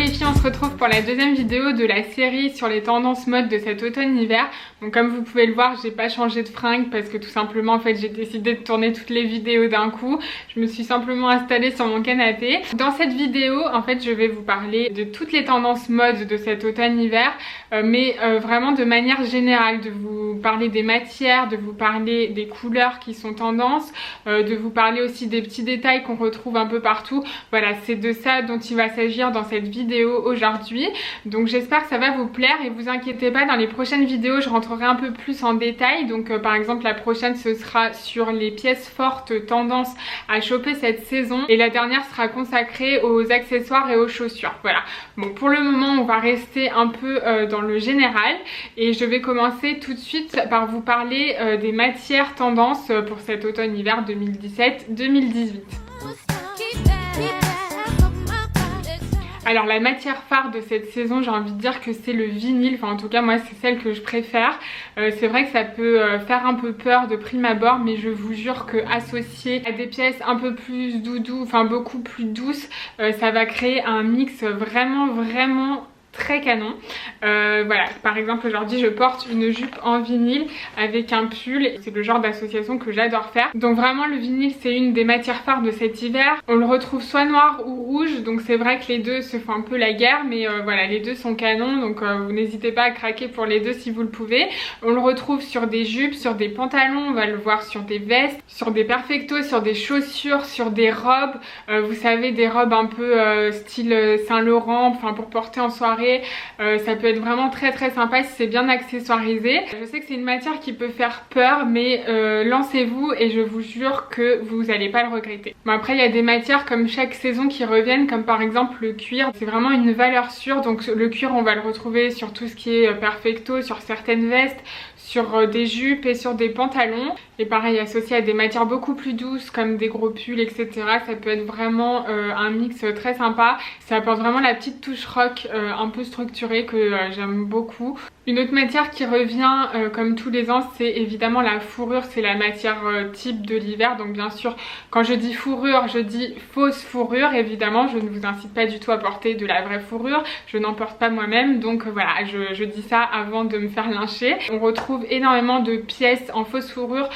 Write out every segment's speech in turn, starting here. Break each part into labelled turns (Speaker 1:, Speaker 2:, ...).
Speaker 1: filles, on se retrouve pour la deuxième vidéo de la série sur les tendances mode de cet automne-hiver. Donc comme vous pouvez le voir, j'ai pas changé de fringues parce que tout simplement en fait j'ai décidé de tourner toutes les vidéos d'un coup. Je me suis simplement installée sur mon canapé. Dans cette vidéo en fait je vais vous parler de toutes les tendances mode de cet automne-hiver, mais vraiment de manière générale, de vous parler des matières, de vous parler des couleurs qui sont tendances, de vous parler aussi des petits détails qu'on retrouve un peu partout. Voilà, c'est de ça dont il va s'agir dans cette vidéo aujourd'hui. Donc j'espère que ça va vous plaire et vous inquiétez pas, dans les prochaines vidéos je rentrerai un peu plus en détail. Donc par exemple la prochaine ce sera sur les pièces fortes tendances à choper cette saison et la dernière sera consacrée aux accessoires et aux chaussures. Voilà, bon pour le moment on va rester un peu dans le général et je vais commencer tout de suite par vous parler des matières tendances pour cet automne-hiver 2017-2018. Alors la matière phare de cette saison, j'ai envie de dire que c'est le vinyle, enfin en tout cas moi c'est celle que je préfère. C'est vrai que ça peut faire un peu peur de prime abord, mais je vous jure que associé à des pièces un peu plus doudou, enfin beaucoup plus douces, ça va créer un mix vraiment très canon. Voilà, par exemple aujourd'hui je porte une jupe en vinyle avec un pull, c'est le genre d'association que j'adore faire. Donc vraiment le vinyle c'est une des matières phares de cet hiver. On le retrouve soit noir ou rouge, donc c'est vrai que les deux se font un peu la guerre, mais voilà, les deux sont canons, donc vous n'hésitez pas à craquer pour les deux si vous le pouvez. On le retrouve sur des jupes, sur des pantalons, on va le voir sur des vestes, sur des perfectos, sur des chaussures, sur des robes, vous savez, des robes un peu style Saint-Laurent, enfin pour porter en soirée. Ça peut être vraiment très sympa si c'est bien accessoirisé. Je sais que c'est une matière qui peut faire peur, mais lancez-vous et je vous jure que vous n'allez pas le regretter. Bon, après il y a des matières comme chaque saison qui reviennent, comme par exemple le cuir. C'est vraiment une valeur sûre, donc le cuir on va le retrouver sur tout ce qui est perfecto, sur certaines vestes, sur des jupes et sur des pantalons. Et pareil, associé à des matières beaucoup plus douces comme des gros pulls, etc. Ça peut être vraiment un mix très sympa. Ça apporte vraiment la petite touche rock un peu structurée que j'aime beaucoup. Une autre matière qui revient comme tous les ans, c'est évidemment la fourrure. C'est la matière type de l'hiver. Donc bien sûr, quand je dis fourrure, je dis fausse fourrure. Évidemment, je ne vous incite pas du tout à porter de la vraie fourrure. Je n'en porte pas moi-même. Donc voilà, je dis ça avant de me faire lyncher. On retrouve énormément de pièces en fausse fourrure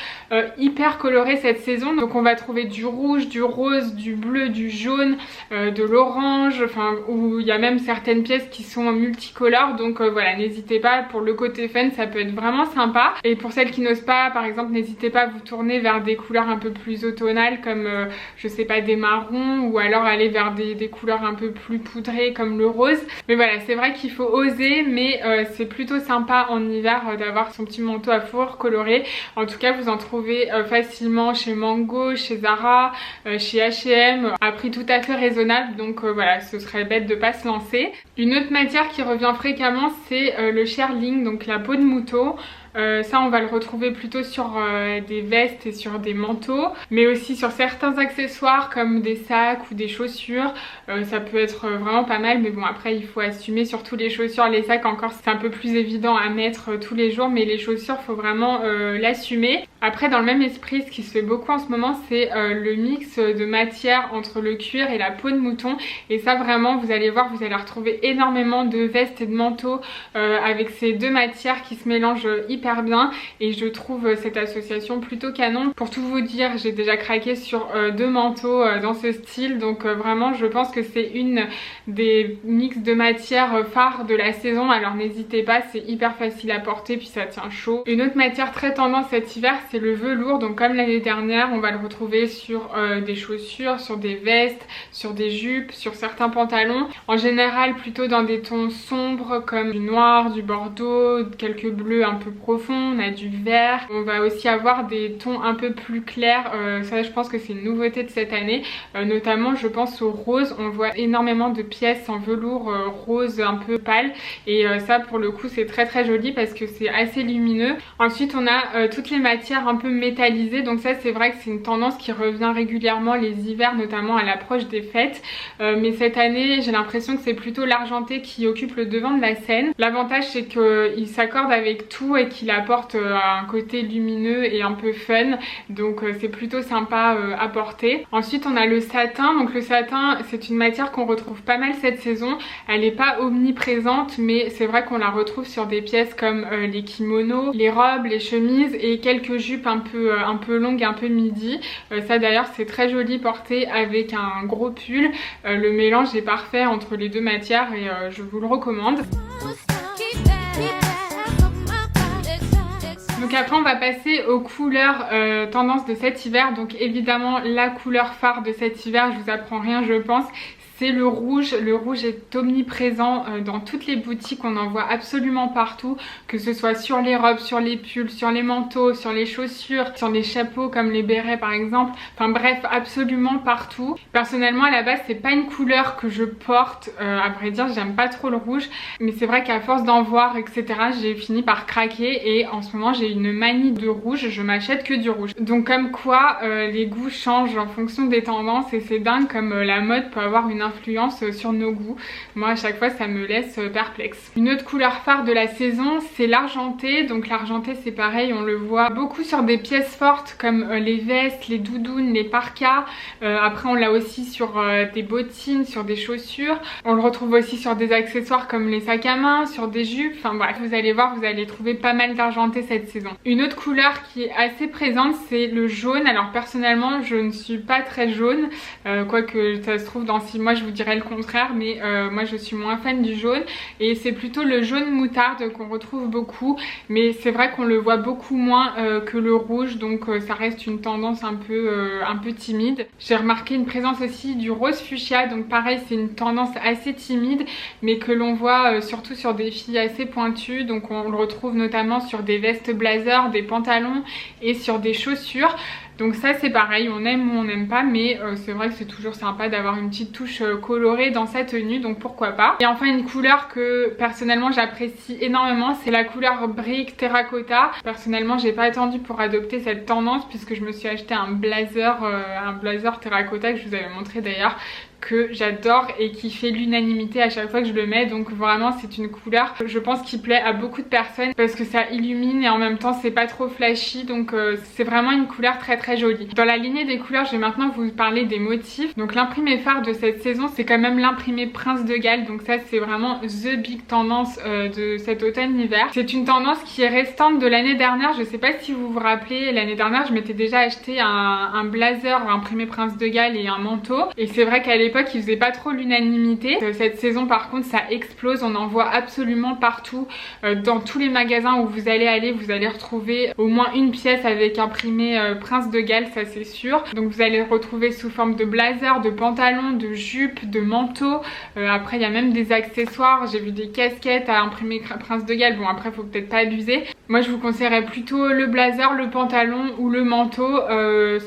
Speaker 1: hyper colorées cette saison. Donc on va trouver du rouge, du rose, du bleu, du jaune, de l'orange. Enfin, où il y a même certaines pièces qui sont multicolores. Donc voilà, n'hésitez pas. Pour le côté fun, ça peut être vraiment sympa. Et pour celles qui n'osent pas, par exemple, n'hésitez pas à vous tourner vers des couleurs un peu plus automnales comme je sais pas, des marrons, ou alors aller vers des couleurs un peu plus poudrées comme le rose. Mais voilà, c'est vrai qu'il faut oser, mais c'est plutôt sympa en hiver d'avoir son petit manteau à fourrure coloré. En tout cas, vous en trouvez facilement chez Mango, chez Zara, chez H&M, à prix tout à fait raisonnable. Donc voilà, ce serait bête de pas se lancer. Une autre matière qui revient fréquemment, c'est le shearling, donc la peau de mouton. Ça on va le retrouver plutôt sur des vestes et sur des manteaux, mais aussi sur certains accessoires comme des sacs ou des chaussures. Ça peut être vraiment pas mal, mais bon après il faut assumer, surtout les chaussures. Les sacs encore c'est un peu plus évident à mettre tous les jours, mais les chaussures faut vraiment l'assumer. Après dans le même esprit, ce qui se fait beaucoup en ce moment, c'est le mix de matière entre le cuir et la peau de mouton, et ça vraiment vous allez voir, vous allez retrouver énormément de vestes et de manteaux avec ces deux matières qui se mélangent hyper bien, et je trouve cette association plutôt canon. Pour tout vous dire, j'ai déjà craqué sur deux manteaux dans ce style, donc vraiment je pense que c'est une des mix de matières phares de la saison. Alors n'hésitez pas, c'est hyper facile à porter puis ça tient chaud. Une autre matière très tendance cet hiver, c'est le velours. Donc comme l'année dernière, on va le retrouver sur des chaussures, sur des vestes, sur des jupes, sur certains pantalons. En général plutôt dans des tons sombres comme du noir, du bordeaux, quelques bleus un peu profonds. On a du vert, on va aussi avoir des tons un peu plus clairs. Ça je pense que c'est une nouveauté de cette année, notamment je pense au rose. On voit énormément de pièces en velours rose un peu pâle, et ça pour le coup c'est très joli parce que c'est assez lumineux. Ensuite on a toutes les matières un peu métallisées, donc ça c'est vrai que c'est une tendance qui revient régulièrement les hivers, notamment à l'approche des fêtes, mais cette année j'ai l'impression que c'est plutôt l'argenté qui occupe le devant de la scène. L'avantage c'est qu'il s'accorde avec tout et qu'il qu'il apporte un côté lumineux et un peu fun, donc c'est plutôt sympa à porter. Ensuite on a le satin, donc le satin c'est une matière qu'on retrouve pas mal cette saison, elle n'est pas omniprésente mais c'est vrai qu'on la retrouve sur des pièces comme les kimonos, les robes, les chemises et quelques jupes un peu longues, un peu midi. Ça d'ailleurs c'est très joli porté avec un gros pull, le mélange est parfait entre les deux matières et je vous le recommande. Donc après on va passer aux couleurs tendance de cet hiver. Donc évidemment la couleur phare de cet hiver, je vous apprends rien je pense, c'est le rouge. Le rouge est omniprésent dans toutes les boutiques, on en voit absolument partout, que ce soit sur les robes, sur les pulls, sur les manteaux, sur les chaussures, sur les chapeaux comme les bérets par exemple, enfin bref absolument partout. Personnellement à la base c'est pas une couleur que je porte, à vrai dire j'aime pas trop le rouge, mais c'est vrai qu'à force d'en voir etc j'ai fini par craquer et en ce moment j'ai une manie de rouge, je m'achète que du rouge. Donc comme quoi les goûts changent en fonction des tendances et c'est dingue comme la mode peut avoir une influence sur nos goûts. Moi à chaque fois ça me laisse perplexe. Une autre couleur phare de la saison c'est l'argenté. Donc l'argenté c'est pareil, on le voit beaucoup sur des pièces fortes comme les vestes, les doudounes, les parkas. Après on l'a aussi sur des bottines, sur des chaussures. On le retrouve aussi sur des accessoires comme les sacs à main, sur des jupes. Enfin bref, vous allez voir, vous allez trouver pas mal d'argenté cette saison. Une autre couleur qui est assez présente c'est le jaune. Alors personnellement je ne suis pas très jaune, quoique ça se trouve dans 6 mois je vous dirais le contraire, mais moi je suis moins fan du jaune et c'est plutôt le jaune moutarde qu'on retrouve beaucoup, mais c'est vrai qu'on le voit beaucoup moins que le rouge, donc ça reste une tendance un peu timide. J'ai remarqué une présence aussi du rose fuchsia, donc pareil c'est une tendance assez timide mais que l'on voit surtout sur des filles assez pointues, donc on le retrouve notamment sur des vestes blazer, des pantalons et sur des chaussures. Donc ça c'est pareil, on aime ou on n'aime pas, mais c'est vrai que c'est toujours sympa d'avoir une petite touche colorée dans sa tenue, donc pourquoi pas. Et enfin une couleur que personnellement j'apprécie énormément, c'est la couleur brique terracotta. Personnellement j'ai pas attendu pour adopter cette tendance puisque je me suis acheté un blazer terracotta que je vous avais montré d'ailleurs, que j'adore et qui fait l'unanimité à chaque fois que je le mets. Donc vraiment c'est une couleur je pense qui plaît à beaucoup de personnes parce que ça illumine et en même temps c'est pas trop flashy, donc c'est vraiment une couleur très jolie. Dans la lignée des couleurs je vais maintenant vous parler des motifs. Donc l'imprimé phare de cette saison c'est quand même l'imprimé Prince de Galles, donc ça c'est vraiment the big tendance de cet automne-hiver. C'est une tendance qui est restante de l'année dernière, je sais pas si vous vous rappelez, l'année dernière je m'étais déjà acheté un blazer imprimé Prince de Galles et un manteau et c'est vrai qu'à l'époque il faisait pas trop l'unanimité. Cette saison par contre ça explose, on en voit absolument partout. Dans tous les magasins où vous allez aller, vous allez retrouver au moins une pièce avec imprimé Prince de Galles, ça c'est sûr. Donc vous allez le retrouver sous forme de blazer, de pantalon, de jupe, de manteau. Après il y a même des accessoires, j'ai vu des casquettes à imprimer Prince de Galles. Bon après faut peut-être pas abuser. Moi je vous conseillerais plutôt le blazer, le pantalon ou le manteau,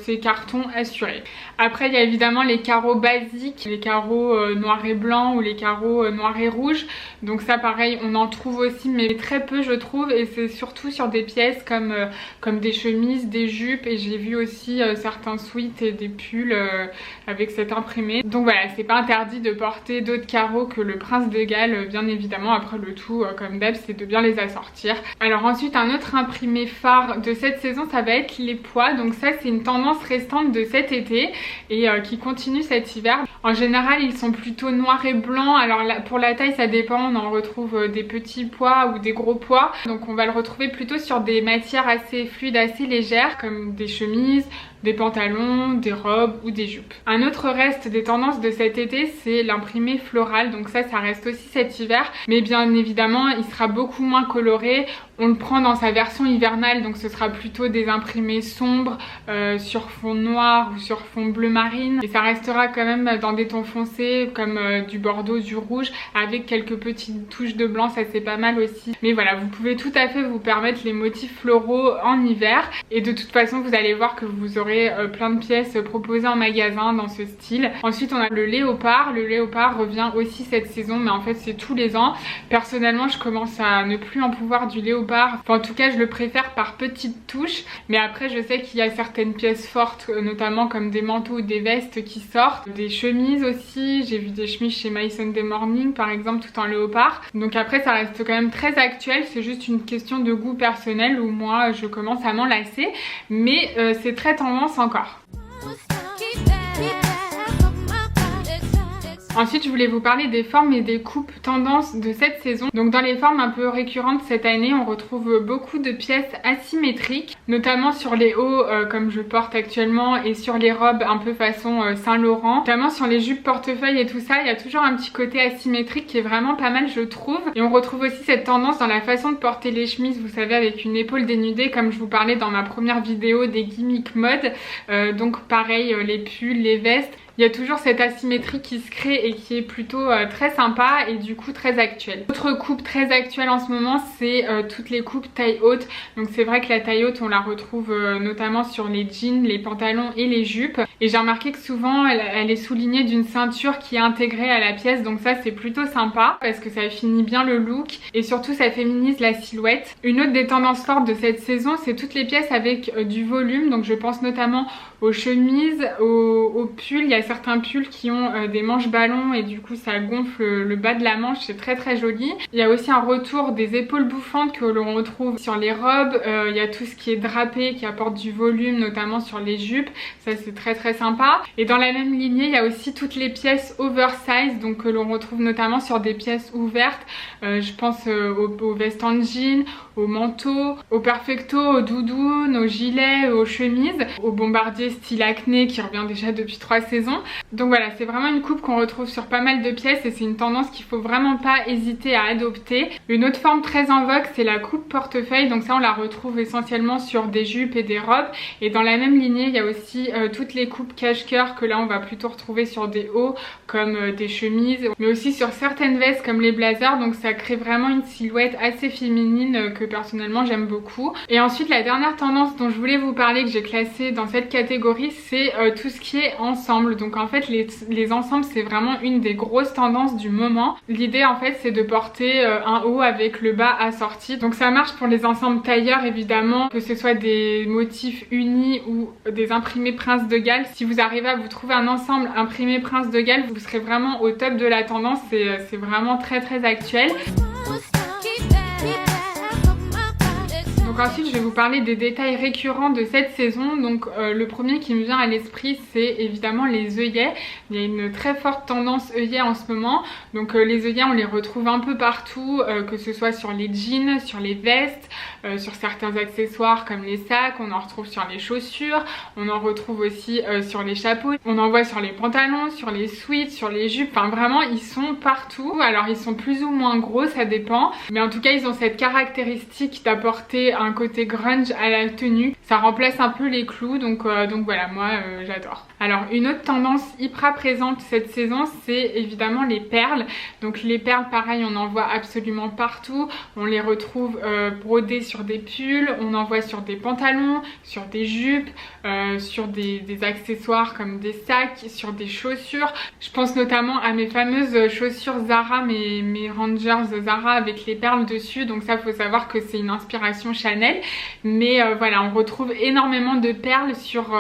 Speaker 1: c'est carton assuré. Après il y a évidemment les carreaux basiques, les carreaux noirs et blancs ou les carreaux noirs et rouges. Donc ça pareil on en trouve aussi mais très peu je trouve, et c'est surtout sur des pièces comme des chemises, des jupes, et j'ai vu aussi certains sweats et des pulls avec cet imprimé. Donc voilà, c'est pas interdit de porter d'autres carreaux que le Prince de Galles bien évidemment. Après le tout comme d'hab c'est de bien les assortir. Alors ensuite un autre imprimé phare de cette saison ça va être les pois. Donc ça c'est une tendance restante de cet été et qui continue cet hiver. En général ils sont plutôt noirs et blancs, alors là, pour la taille ça dépend, on en retrouve des petits pois ou des gros pois, donc on va le retrouver plutôt sur des matières assez fluides, assez légères comme des chemises, des pantalons, des robes ou des jupes. Un autre reste des tendances de cet été c'est l'imprimé floral, donc ça reste aussi cet hiver mais bien évidemment il sera beaucoup moins coloré. On le prend dans sa version hivernale, donc ce sera plutôt des imprimés sombres sur fond noir ou sur fond bleu marine, et ça restera quand même dans des tons foncés comme du bordeaux, du rouge avec quelques petites touches de blanc, ça c'est pas mal aussi. Mais voilà, vous pouvez tout à fait vous permettre les motifs floraux en hiver et de toute façon vous allez voir que vous aurez trouverez plein de pièces proposées en magasin dans ce style. Ensuite on a le léopard. Le léopard revient aussi cette saison, mais en fait c'est tous les ans. Personnellement je commence à ne plus en pouvoir du léopard, enfin en tout cas je le préfère par petites touches, mais après je sais qu'il y a certaines pièces fortes, notamment comme des manteaux ou des vestes qui sortent, des chemises aussi, j'ai vu des chemises chez My Sunday Morning par exemple tout en léopard. Donc après ça reste quand même très actuel, c'est juste une question de goût personnel où moi je commence à m'en lasser, mais c'est très tendance encore. Ensuite, je voulais vous parler des formes et des coupes tendances de cette saison. Donc dans les formes un peu récurrentes cette année, on retrouve beaucoup de pièces asymétriques, notamment sur les hauts comme je porte actuellement et sur les robes un peu façon Saint-Laurent. Notamment sur les jupes portefeuille et tout ça, il y a toujours un petit côté asymétrique qui est vraiment pas mal je trouve. Et on retrouve aussi cette tendance dans la façon de porter les chemises, vous savez, avec une épaule dénudée comme je vous parlais dans ma première vidéo des gimmicks mode. Donc pareil, les pulls, les vestes. Il y a toujours cette asymétrie qui se crée et qui est plutôt très sympa et du coup très actuelle. Autre coupe très actuelle en ce moment, c'est toutes les coupes taille haute. Donc c'est vrai que la taille haute on la retrouve notamment sur les jeans, les pantalons et les jupes. Et j'ai remarqué que souvent elle est soulignée d'une ceinture qui est intégrée à la pièce. Donc ça c'est plutôt sympa parce que ça finit bien le look et surtout ça féminise la silhouette. Une autre des tendances fortes de cette saison, c'est toutes les pièces avec du volume. Donc je pense notamment aux chemises, aux pulls. Il y a certains pulls qui ont des manches ballons et du coup ça gonfle le bas de la manche, c'est très très joli. Il y a aussi un retour des épaules bouffantes que l'on retrouve sur les robes. Il y a tout ce qui est drapé qui apporte du volume, notamment sur les jupes, ça c'est très très sympa. Et dans la même lignée il y a aussi toutes les pièces oversize, donc que l'on retrouve notamment sur des pièces ouvertes. Je pense aux vestes en jean, aux manteaux, aux perfecto, aux doudounes, aux gilets, aux chemises, aux bombardiers style acné qui revient déjà depuis 3 saisons. Donc voilà, c'est vraiment une coupe qu'on retrouve sur pas mal de pièces et c'est une tendance qu'il faut vraiment pas hésiter à adopter. Une autre forme très en vogue, c'est la coupe portefeuille. Donc ça on la retrouve essentiellement sur des jupes et des robes. Et dans la même lignée il y a aussi toutes les coupes cache-cœur que là on va plutôt retrouver sur des hauts comme des chemises, mais aussi sur certaines vestes comme les blazers. Donc ça crée vraiment une silhouette assez féminine que personnellement j'aime beaucoup. Et ensuite la dernière tendance dont je voulais vous parler, que j'ai classée dans cette catégorie, c'est tout ce qui est ensemble. Donc en fait les ensembles c'est vraiment une des grosses tendances du moment. L'idée en fait c'est de porter un haut avec le bas assorti. Donc ça marche pour les ensembles tailleurs évidemment, que ce soit des motifs unis ou des imprimés Prince de Galles. Si vous arrivez à vous trouver un ensemble imprimé Prince de Galles, vous serez vraiment au top de la tendance, c'est vraiment très très actuel. Donc ensuite je vais vous parler des détails récurrents de cette saison. Donc le premier qui me vient à l'esprit c'est évidemment les œillets. Il y a une très forte tendance œillets en ce moment. Donc les œillets on les retrouve un peu partout, que ce soit sur les jeans, sur les vestes, sur certains accessoires comme les sacs, on en retrouve sur les chaussures, on en retrouve aussi sur les chapeaux, on en voit sur les pantalons, sur les sweats, sur les jupes, enfin vraiment ils sont partout. Alors ils sont plus ou moins gros, ça dépend, mais en tout cas ils ont cette caractéristique d'apporter un côté grunge à la tenue, ça remplace un peu les clous, donc voilà, moi j'adore. Alors une autre tendance hyper présente cette saison c'est évidemment les perles. Donc les perles pareil on en voit absolument partout, on les retrouve brodées sur des pulls, on en voit sur des pantalons, sur des jupes, sur des accessoires comme des sacs, sur des chaussures. Je pense notamment à mes fameuses chaussures Zara, mes Rangers Zara avec les perles dessus. Donc ça faut savoir que c'est une inspiration Chanel, mais voilà, on retrouve énormément de perles sur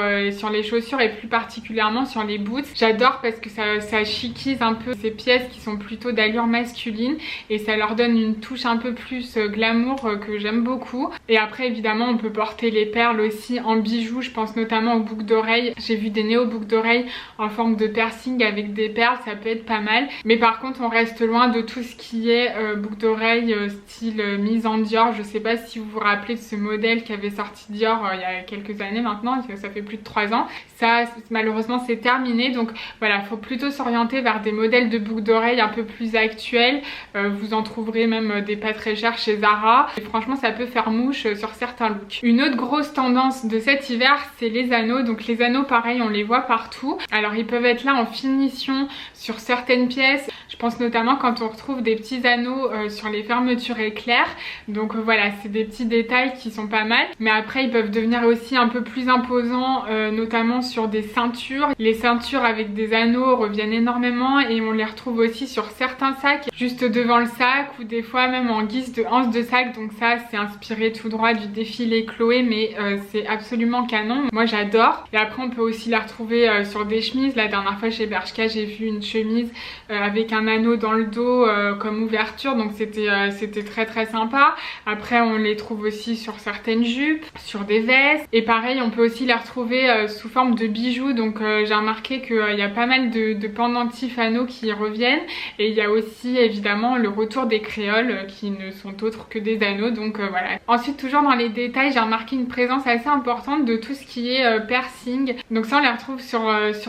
Speaker 1: les chaussures et plus particulièrement sur les boots. J'adore parce que ça chiquise un peu ces pièces qui sont plutôt d'allure masculine et ça leur donne une touche un peu plus glamour que j'aime beaucoup. Et après évidemment on peut porter les perles aussi en bijoux, je pense notamment aux boucles d'oreilles. J'ai vu des néo-boucles d'oreilles en forme de piercing avec des perles, ça peut être pas mal. Mais par contre on reste loin de tout ce qui est boucles d'oreilles style mise en Dior. Je sais pas si vous vous rappelez de ce modèle qui avait sorti Dior il y a quelques années maintenant, ça fait plus de 3 ans. Ça malheureusement c'est terminé, donc voilà, faut plutôt s'orienter vers des modèles de boucles d'oreilles un peu plus actuels. Vous en trouverez même des pas très chers chez Zara et franchement ça peut faire mouche sur certains looks. Une autre grosse tendance de cet hiver c'est les anneaux. Donc les anneaux pareil on les voit partout. Alors ils peuvent être là en finition sur certaines pièces. Je pense notamment quand on retrouve des petits anneaux sur les fermetures éclairs. Donc voilà, c'est des petits détails qui sont pas mal. Mais après ils peuvent devenir aussi un peu plus imposant, notamment sur des ceintures. Les ceintures avec des anneaux reviennent énormément et on les retrouve aussi sur certains sacs, juste devant le sac ou des fois même en guise de anse de sac. Donc ça c'est inspiré tout droit du défilé Chloé, mais c'est absolument canon. Moi j'adore. Et après on peut aussi la retrouver sur des chemises. La dernière fois chez Bershka j'ai vu une chemise avec un anneau dans le dos comme ouverture, donc c'était très sympa. Après on les trouve aussi sur certaines jupes, sur des vestes, et pareil on peut aussi les retrouver sous forme de bijoux. Donc j'ai remarqué qu'il y a pas mal de pendentifs anneaux qui reviennent, et il y a aussi évidemment le retour des créoles qui ne sont autres que des anneaux. Donc voilà. Ensuite, toujours dans les détails, j'ai remarqué une présence assez importante de tout ce qui est piercing. Donc ça on les retrouve sur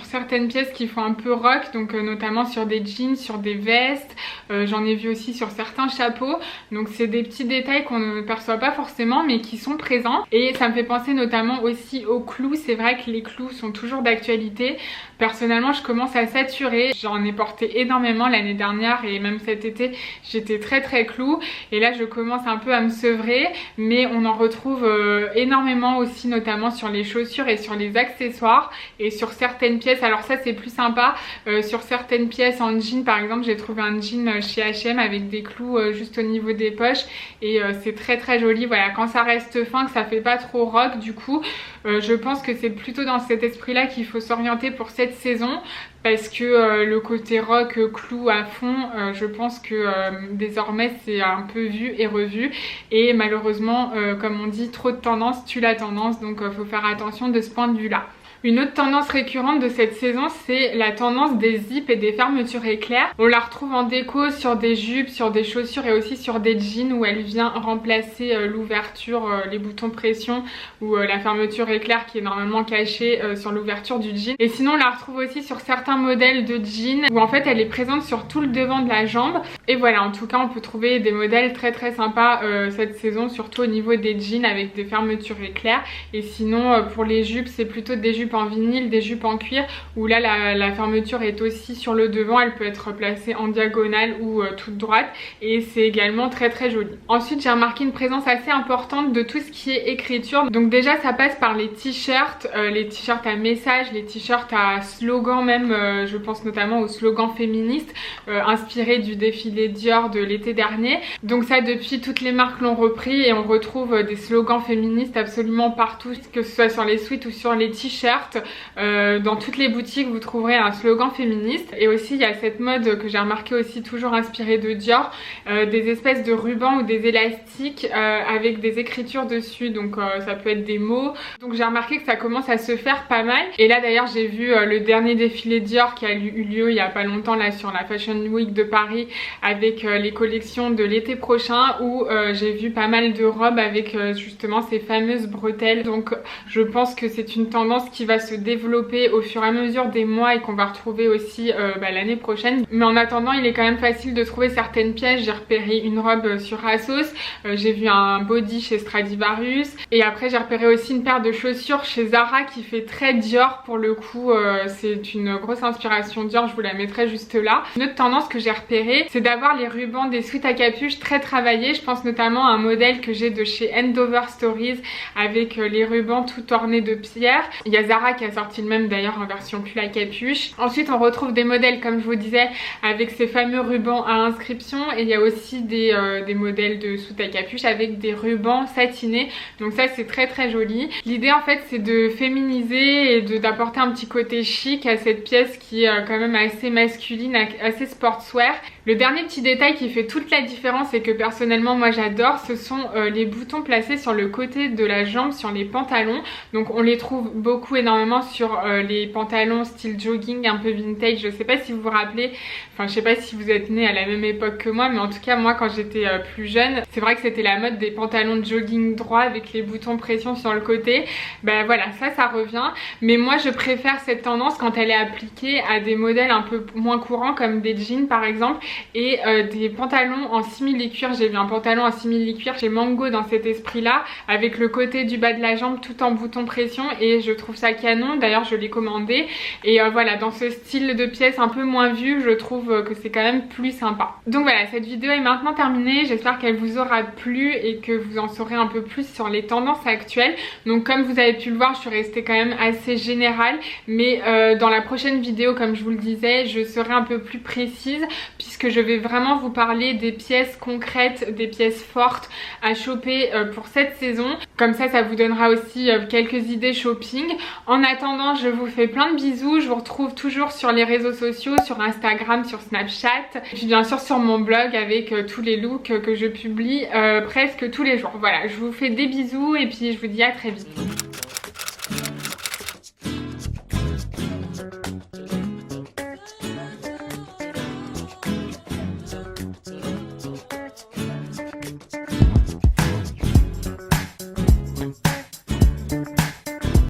Speaker 1: certaines pièces qui font un peu rock, donc notamment sur des jeans, sur des vestes. J'en ai vu aussi sur certains chapeaux. Donc c'est des petits détails qu'on ne perçoit pas forcément mais qui sont présents, et ça me fait penser notamment aussi aux clous. C'est vrai que les clous sont toujours d'actualité. Personnellement je commence à saturer, j'en ai porté énormément l'année dernière et même cet été j'étais très clou, et là je commence un peu à me sevrer, mais on en retrouve énormément aussi, notamment sur les chaussures et sur les accessoires et sur certaines pièces. Alors ça c'est plus sympa, sur certaines pièces en jean par exemple, j'ai trouvé un jean chez H&M avec des clous juste au niveau des poches, et c'est très joli. Voilà, quand ça reste fin, que ça fait pas trop rock, du coup je pense que c'est plutôt dans cet esprit là qu'il faut s'orienter pour cette saison, parce que le côté rock clou à fond, je pense que désormais c'est un peu vu et revu, et malheureusement comme on dit, trop de tendance tue la tendance, donc faut faire attention de ce point de vue là. Une autre tendance récurrente de cette saison, c'est la tendance des zips et des fermetures éclairs. On la retrouve en déco sur des jupes, sur des chaussures et aussi sur des jeans, où elle vient remplacer l'ouverture, les boutons pression ou la fermeture éclair qui est normalement cachée sur l'ouverture du jean. Et sinon on la retrouve aussi sur certains modèles de jeans où en fait elle est présente sur tout le devant de la jambe. Et voilà, en tout cas on peut trouver des modèles très sympas cette saison, surtout au niveau des jeans avec des fermetures éclair. Et sinon pour les jupes, c'est plutôt des jupes en vinyle, des jupes en cuir, où là la fermeture est aussi sur le devant, elle peut être placée en diagonale ou toute droite, et c'est également très joli. Ensuite j'ai remarqué une présence assez importante de tout ce qui est écriture. Donc déjà ça passe par les t-shirts à message, les t-shirts à slogan même, je pense notamment aux slogans féministes inspirés du défilé Dior de l'été dernier. Donc ça, depuis, toutes les marques l'ont repris et on retrouve des slogans féministes absolument partout, que ce soit sur les sweats ou sur les t-shirts. Dans toutes les boutiques vous trouverez un slogan féministe. Et aussi il y a cette mode que j'ai remarqué aussi, toujours inspirée de Dior, des espèces de rubans ou des élastiques avec des écritures dessus, donc ça peut être des mots. Donc j'ai remarqué que ça commence à se faire pas mal. Et là d'ailleurs j'ai vu le dernier défilé Dior qui a eu lieu il y a pas longtemps là sur la Fashion Week de Paris, avec les collections de l'été prochain, où j'ai vu pas mal de robes avec justement ces fameuses bretelles. Donc je pense que c'est une tendance qui va se développer au fur et à mesure des mois et qu'on va retrouver aussi l'année prochaine. Mais en attendant il est quand même facile de trouver certaines pièces. J'ai repéré une robe sur ASOS, j'ai vu un body chez Stradivarius, et après j'ai repéré aussi une paire de chaussures chez Zara qui fait très Dior pour le coup. C'est une grosse inspiration Dior, je vous la mettrai juste là. Une autre tendance que j'ai repérée, c'est d'avoir les rubans des sweats à capuche très travaillés. Je pense notamment à un modèle que j'ai de chez Endover Stories avec les rubans tout ornés de pierres. Il y a Zara qui a sorti le même d'ailleurs en version pull à capuche. Ensuite on retrouve des modèles comme je vous disais avec ces fameux rubans à inscription, et il y a aussi des modèles de sweats à capuche avec des rubans satinés. Donc ça c'est très joli. L'idée en fait c'est de féminiser et d'apporter un petit côté chic à cette pièce qui est quand même assez masculine, assez sportswear. Le dernier petit détail qui fait toute la différence et que personnellement moi j'adore, ce sont les boutons placés sur le côté de la jambe sur les pantalons. Donc on les trouve beaucoup, énormément sur les pantalons style jogging un peu vintage. Je sais pas si vous vous rappelez, enfin je sais pas si vous êtes nés à la même époque que moi, mais en tout cas moi quand j'étais plus jeune, c'est vrai que c'était la mode des pantalons de jogging droit avec les boutons pression sur le côté. Ben voilà, ça revient, mais moi je préfère cette tendance quand elle est appliquée à des modèles un peu moins courants comme des jeans par exemple, et des pantalons en simili-cuir. J'ai vu un pantalon en simili-cuir chez Mango dans cet esprit là, avec le côté du bas de la jambe tout en bouton pression, et je trouve ça canon, d'ailleurs je l'ai commandé et voilà, dans ce style de pièce un peu moins vu, je trouve que c'est quand même plus sympa. Donc voilà, cette vidéo est maintenant terminée, j'espère qu'elle vous aura plu et que vous en saurez un peu plus sur les tendances actuelles. Donc comme vous avez pu le voir, je suis restée quand même assez générale, mais dans la prochaine vidéo, comme je vous le disais, je serai un peu plus précise puisque je vais vraiment vous parler des pièces concrètes, des pièces fortes à choper pour cette saison. Comme ça vous donnera aussi quelques idées shopping. En attendant, je vous fais plein de bisous, je vous retrouve toujours sur les réseaux sociaux, sur Instagram, sur Snapchat, et puis bien sûr sur mon blog avec tous les looks que je publie presque tous les jours. Voilà, je vous fais des bisous et puis je vous dis à très vite.